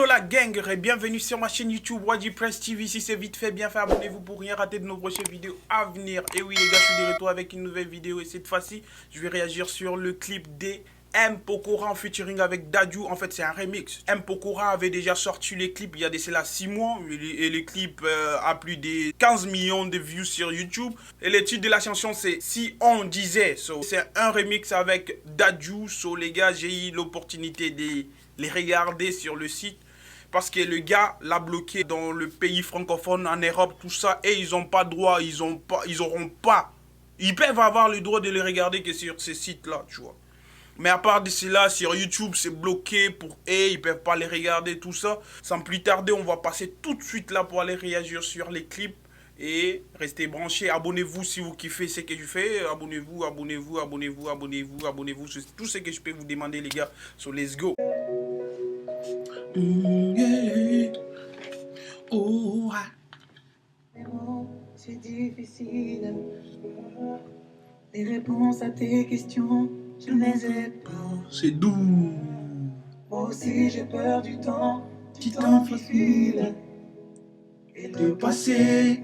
Yo la gang et bienvenue sur ma chaîne YouTube Wadji Prince TV. Si c'est vite fait, bien fait, abonnez-vous pour rien rater de nos prochaines vidéos à venir. Et oui les gars, je suis de retour avec une nouvelle vidéo et cette fois-ci, je vais réagir sur le clip des M Pokora en featuring avec Dadju. En fait, c'est un remix. M Pokora avait déjà sorti les clips il y a de cela 6 mois et les clips a plus de 15 millions de views sur YouTube. Et le titre de la chanson, c'est Si on disait. C'est un remix avec Dadju. Les gars, j'ai eu l'opportunité de les regarder sur le site parce que le gars l'a bloqué dans le pays francophone, en Europe, tout ça, et ils n'ont pas droit, ils peuvent avoir le droit de les regarder que sur ces sites-là, tu vois. Mais à part de cela, sur YouTube, c'est bloqué pour eux, ils peuvent pas les regarder, tout ça. Sans plus tarder, on va passer tout de suite là pour aller réagir sur les clips. Et restez branchés, abonnez-vous si vous kiffez ce que je fais. Abonnez-vous, abonnez-vous, abonnez-vous, abonnez-vous, abonnez-vous. C'est tout ce que je peux vous demander les gars. So let's go. Yeah. Oh, c'est difficile. Les réponses à tes questions, je ne les ai pas. C'est doux. Moi aussi j'ai peur du temps qui file. Et De passer,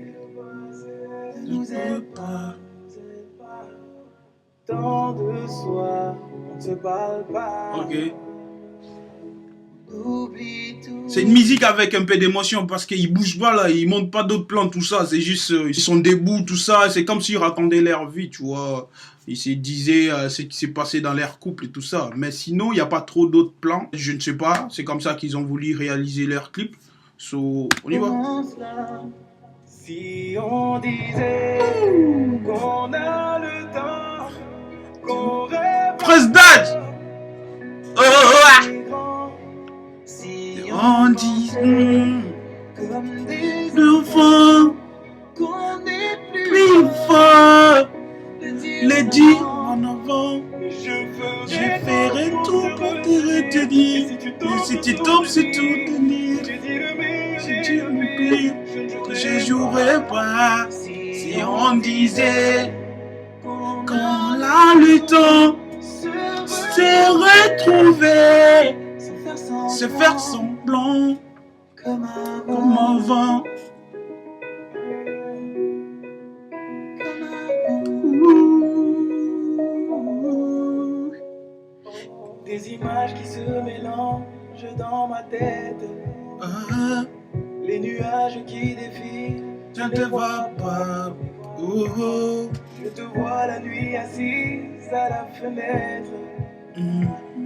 ne nous aide pas. Tant de soi, on ne se parle pas. Ok. Oublie tout. C'est une musique avec un peu d'émotion parce qu'ils bougent pas là, ils montent pas d'autres plans, tout ça. C'est juste, ils sont debout, tout ça. C'est comme s'ils racontaient leur vie, tu vois. Ils se disaient ce qui s'est passé dans leur couple et tout ça. Mais sinon, il n'y a pas trop d'autres plans. Je ne sais pas. C'est comme ça qu'ils ont voulu réaliser leur clip. So, on y va. Si on disait qu'on a le temps, qu'on rêve. Prince Dadju. Si On dit comme des enfants, qu'on est plus fort. le Les dire en avant. je Je ferai tout pour te retenir. Et si tu tombes, c'est tout tenir. J'ai dit le meilleur, Si tu m'oublies, je jouerai pas. Si on disait quand là le temps s'est retrouvé, se faire semblant comme comme avant. Ouh. Des images qui se mélangent dans ma tête, Ah, les nuages qui défilent, je ne te vois pas. Oh, oh. je te vois la nuit assise à la fenêtre.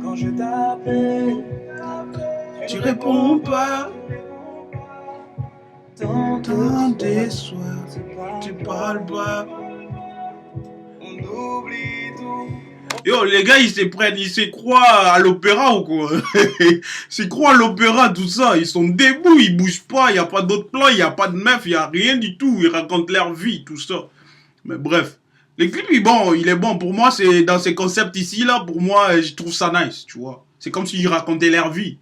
Quand je t'appelle, Tu réponds pas. tant Tant de des soirs, tu parles pas. on oublie tout. Yo, les gars, ils se croient à l'opéra ou quoi? Ils se croient à l'opéra, tout ça. Ils sont debout, ils bougent pas, il n'y a pas d'autre plan, il n'y a pas de meuf, il n'y a rien du tout. Ils racontent leur vie, tout ça. Mais bref. Le clip, il est bon. Pour moi, c'est dans ces concepts ici, là, pour moi, je trouve ça nice, tu vois. C'est comme s'ils racontaient leur vie.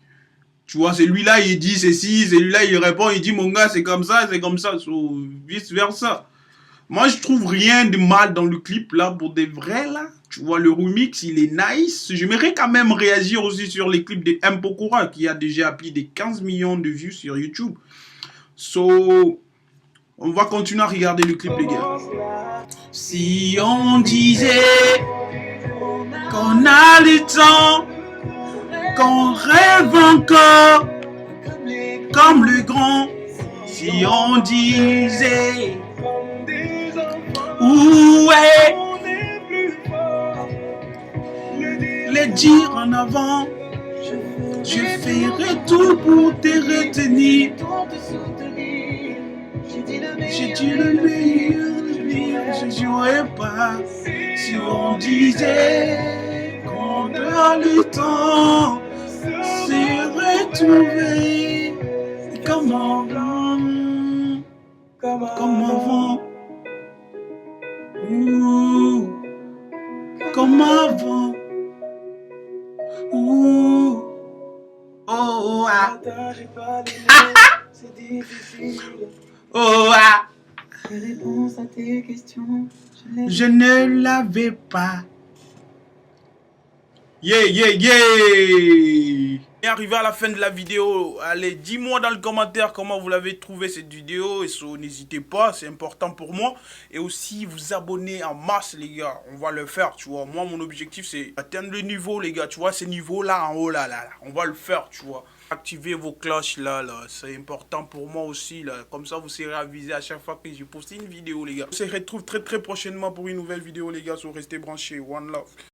Tu vois, celui-là, il dit ceci, celui-là, il répond, il dit, mon gars, c'est comme ça, so, vice-versa. Moi, je trouve rien de mal dans le clip, là, pour des vrais, là. Tu vois, le remix, il est nice. J'aimerais quand même réagir aussi sur les clips de M Pokora, qui a déjà plus de 15 millions de vues sur YouTube. So, on va continuer à regarder le clip, les gars. Si on disait qu'on a le temps, qu'on rêve encore, comme le grand. Si on disait ouais, les dire en avant, je ferai tout pour te retenir. J'ai dit le meilleur, je jouerai pas. Si on disait qu'on a le temps, c'est retrouvé comme avant, comme avant. Ouh, comme avant. Ouh, oh, ah. J'ai pas les mots, c'est difficile. Oh, ah. Les réponses à tes questions, Je ne l'avais pas. Yeah, yeah, yeah. Et arrivé à la fin de la vidéo, allez, dis-moi dans le commentaire comment vous l'avez trouvé cette vidéo. Et n'hésitez pas, c'est important pour moi. Et aussi, vous abonner en masse, les gars. On va le faire, tu vois. Moi, mon objectif, c'est atteindre le niveau, les gars. Tu vois, ces niveaux-là en haut, là. On va le faire, tu vois. Activez vos cloches, là. C'est important pour moi aussi, là. Comme ça, vous serez avisé à chaque fois que j'ai posté une vidéo, les gars. On se retrouve très, très prochainement pour une nouvelle vidéo, les gars. So, restez branchés. One love.